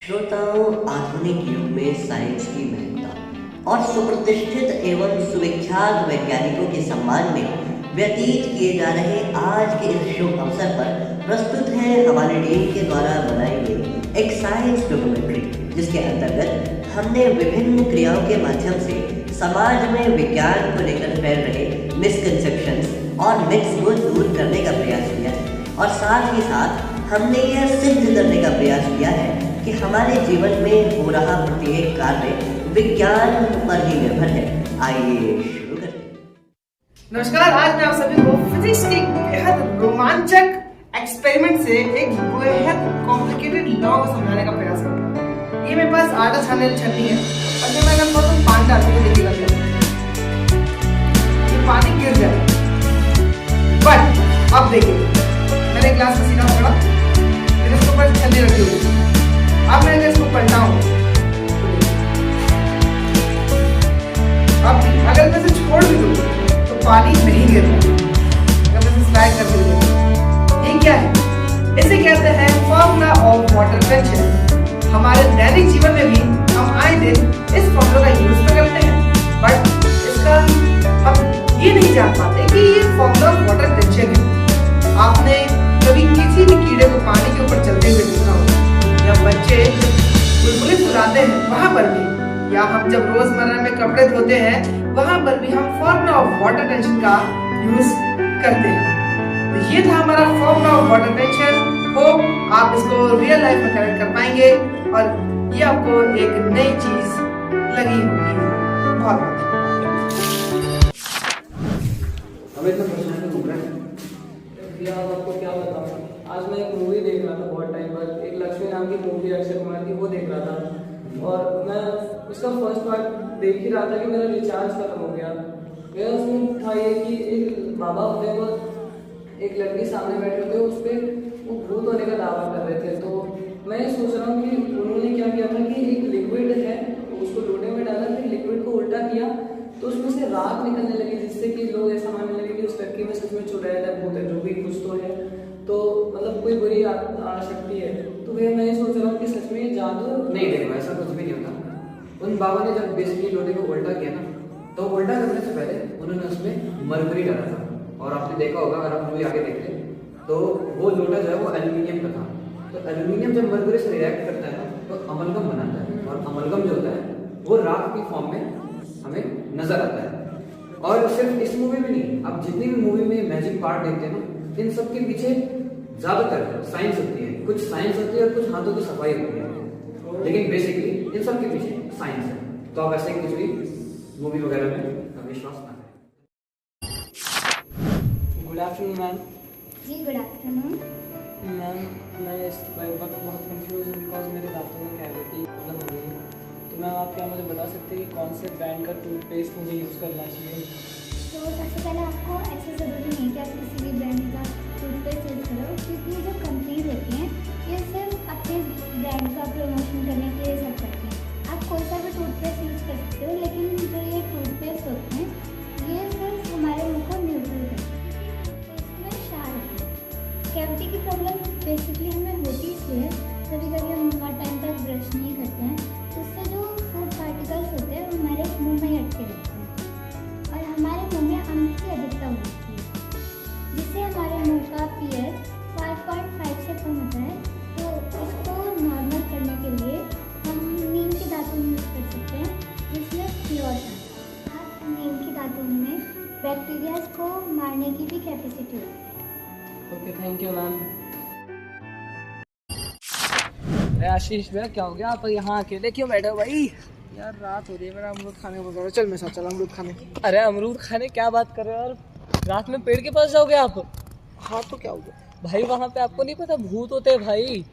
श्रोताओं, आधुनिक युग में साइंस की महत्ता और सुप्रतिष्ठित एवं सुविख्यात वैज्ञानिकों के सम्मान में व्यतीत किए जा रहे आज के इस शुभ अवसर पर प्रस्तुत है हमारी टीम के द्वारा बनाई गई एक साइंस डॉक्यूमेंट्री, जिसके अंतर्गत हमने विभिन्न क्रियाओं के माध्यम से समाज में विज्ञान को लेकर फैल रहे मिसकंसेप्शंस और मिथ्स को दूर करने का प्रयास किया है। और साथ ही साथ हमने यह सिद्ध करने का प्रयास किया है कि हमारे जीवन में हो रहा प्रत्येक कार्य विज्ञान पर ही निर्भर है। आइए शुरू करें। नमस्कार, आज मैं आप सभी को फिजिक्स के बेहद रोमांचक एक्सपेरिमेंट से एक बेहद कॉम्प्लिकेटेड लॉ को समझाने का प्रयास करूंगा। ये मेरे पास आटा छानने वाली छन्नी है और जब मैं अगर बहुत पानी डालती हूँ देखिएगा ये पानी गिर जाए। बट अब देखिए, मैंने ग्लास का सीधा पकड़ा, मैंने इसके ऊपर छन्नी रखी हुई। अब मैं अगर इसको पलटाऊं, अब अगर मैं इसे छोड़ भी दूं तो पानी नहीं गिर रहा। अगर मैं इसे स्लाइड कर दूं, ये क्या है? इसे कहते हैं फॉर्मूला ऑफ वाटर टेंशन। हमारे दैनिक जीवन में भी हम आए दिन इस फॉर्मूला का यूज तो करते हैं, बट इसका हम ये नहीं जान पाते कि ये फॉर्मूला ऑफ वाटर टेंशन है। आपने कभी किसी भी कीड़े को पानी के ऊपर चलते हुए देखा हो? जब बच्चे बुलबुलें चुराते हैं वहां पर भी, या हम जब रोजमर्रा में कपड़े धोते हैं वहां पर भी हम फॉर्मूला ऑफ वाटर टेंशन का यूज करते हैं। तो ये था हमारा formula of water tension. Hope आप इसको रियल लाइफ में कनेक्ट कर पाएंगे और ये आपको एक नई चीज लगी होगी। बहुत हमें तो परेशान घूम रहा है यार, आपको क्या बताऊं। आज मैं एक मूवी देख रहा था बहुत टाइम पर, एक लक्ष्मी नाम की मूवी अक्षय कुमार की, वो देख रहा था और मैं उसका फर्स्ट पार्ट देख ही रहा था कि मेरा रिचार्ज खत्म हो गया। मेरा उसमें था ये कि एक बाबा होते हैं, वो एक लड़की सामने बैठे होते, उस पर वो भूत होने का दावा कर रहे थे। तो मैं ये सोच रहा हूँ कि उन्होंने क्या किया था कि एक लिक्विड है उसको लोटे में डाला, फिर लिक्विड को उल्टा किया तो उसमें से राख निकलने लगी, जिससे कि लोग ऐसा मानने लगे कि उस लड़की में सच में चुड़ैल है, भूत है, जो भी कुछ तो है, तो मतलब कोई बुरी शक्ति है। तो फिर मैं ये सोच रहा हूँ कि सच में जादू नहीं, देखो ऐसा कुछ भी नहीं होता। उन बाबा ने जब बेसिकली लोटे को उल्टा किया ना, तो उल्टा करने से पहले उन्होंने उसमें मरकरी डाला था। और आपने देखा होगा, अगर आप मूवी आगे देख ले तो वो लोटा जो है वो एल्यूमिनियम का था। तो एल्यूमिनियम जब मरकरी से रिएक्ट करता है ना तो अमलगम बनाता है, और अमलगम जो होता है वो राख की फॉर्म में हमें नजर आता है। और सिर्फ इस मूवी में नहीं, आप जितनी भी मूवी में मैजिक पार्ट देखते हैं ना, इन सब के पीछे ज्यादातर साइंस होती है। कुछ साइंस होती है और कुछ हाथों की सफाई होती है, लेकिन बेसिकली इन सब के पीछे साइंस है। तो आप ऐसे कुछ भी मूवी वगैरह में विश्वास ना करें। Good afternoon ma'am. जी गुड आफ्टरनून। मैम मैं इस वक्त बहुत कंफ्यूज हूँ बिकॉज मेरे दांतों में कैविटी प्रॉब्लम हो गई है। तो मैम आप क्या मुझे बता सकते हैं कि कौन से ब्रांड का टूथपेस्ट मुझे यूज़ करना चाहिए? तो सबसे पहले आपको ऐसे ज़रूरी नहीं कि आप किसी भी ब्रांड का टूथपेस्ट यूज़ करो, क्योंकि जो कंपनीज होती हैं ये सिर्फ अपने ब्रांड का प्रमोशन करने के लिए सब करती हैं। आप कोई सा भी टूथपेस्ट यूज़ कर सकते हो, लेकिन जो ये टूथपेस्ट होते हैं ये सिर्फ हमारे मुँह को न्यूट्रल करते हैं। इसमें क्षार होते हैं। कैविटी की प्रॉब्लम बेसिकली हमें होती इसलिए है, कभी कभी हम बहुत टाइम तक ब्रश नहीं करते हैं, तो उससे जो फूड पार्टिकल्स होते हैं वो हमारे मुंह में अटके रहते हैं और हमारे मुंह में अम्ल की अधिकता होती है, जिससे हमारे मुंह का pH 5.5 से कम होता है। तो इसको नॉर्मल करने के लिए हम नीम की दातुन यूज़ कर सकते हैं, जिसमें फ्लोर है। नीम की दातुन में बैक्टीरिया को मारने की भी कैपेसिटी होती है। Okay, thank you ma'am. अरे आशीष भैया, क्या हो गया? आप यहाँ अकेले क्यों बैठे हो भाई? यार रात हो रही है, मेरा अमरूद खाने को बोल, चल मेरे साथ चल अमरूद खाने। अरे अमरूद खाने क्या बात कर रहे हो यार? रात में पेड़ के पास जाओगे आप? हाँ तो क्या हो गया भाई वहाँ पे आपको नहीं पता भूत होते हैं भाई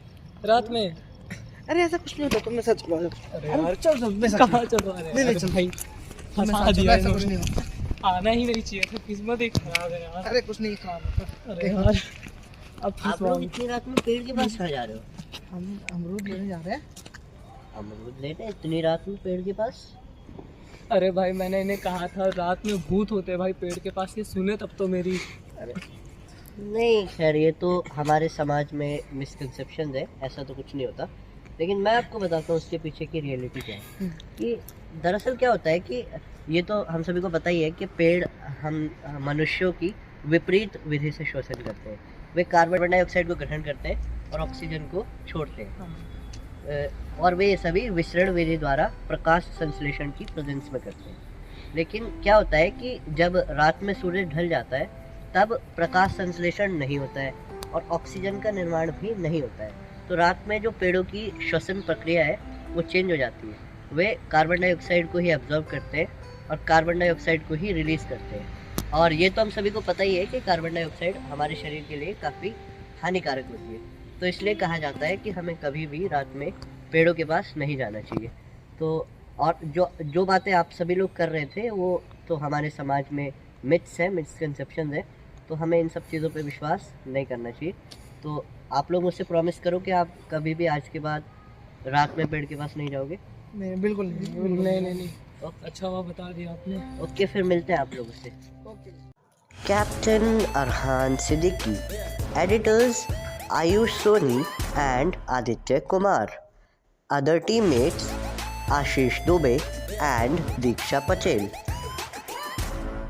रात में? अरे ऐसा कुछ नहीं होता, तुम मेरे साथ चलो। अरे यार चल चल मेरे साथ कहाँ चल रहा है? नहीं चल भाई मेरे साथ चल, ऐसा कुछ नहीं होता। आना ही नहीं चाहिए था, किस्मत ही खराब है यार। अरे कुछ नहीं खराब होता। अरे यार अब आप लोग इतनी रात में पेड़ के पास कहाँ जा रहे हो? हम अमरूद लेने जा रहे हैं। अमरूद लेने इतनी रात में पेड़ के पास? अरे भाई मैंने इन्हें कहा था रात में भूत होते हैं भाई पेड़ के पास, ये सुने तब तो मेरी। अरे नहीं, खैर ये तो हमारे समाज में मिसकंसेप्शन है, ऐसा तो कुछ नहीं होता। लेकिन मैं आपको बताता हूँ उसके पीछे की रियलिटी क्या है। कि दरअसल क्या होता है कि ये तो हम सभी को पता ही है कि पेड़ हम मनुष्यों की विपरीत विधि से शोषण करते हैं। वे कार्बन डाइऑक्साइड को ग्रहण करते हैं और ऑक्सीजन को छोड़ते हैं। और वे ये सभी विसरण विधि द्वारा प्रकाश संश्लेषण की प्रेजेंस में करते हैं। लेकिन क्या होता है कि जब रात में सूरज ढल जाता है तब प्रकाश संश्लेषण नहीं होता है और ऑक्सीजन का निर्माण भी नहीं होता है। तो रात में जो पेड़ों की श्वसन प्रक्रिया है वो चेंज हो जाती है। वे कार्बन डाइऑक्साइड को ही एब्जॉर्ब करते हैं और कार्बन डाइऑक्साइड को ही रिलीज़ करते हैं। और ये तो हम सभी को पता ही है कि कार्बन डाइऑक्साइड हमारे शरीर के लिए काफ़ी हानिकारक होती है। तो इसलिए कहा जाता है कि हमें कभी भी रात में पेड़ों के पास नहीं जाना चाहिए। तो और जो बातें आप सभी लोग कर रहे थे वो तो हमारे समाज में मिथ्स है, मिसकंसेप्शन है। तो हमें इन सब चीज़ों पे विश्वास नहीं करना चाहिए। तो आप लोग मुझसे प्रॉमिस करो कि आप कभी भी आज के बाद रात में पेड़ के पास नहीं जाओगे। नहीं, बिल्कुल नहीं। नहीं अच्छा हुआ बता दिया आपने। ओके, फिर मिलते हैं आप लोगों से। Okay. Captain Arhan Siddiqui, editors Ayush Soni and Aditya Kumar, other teammates Ashish Dubey and Diksha Patel.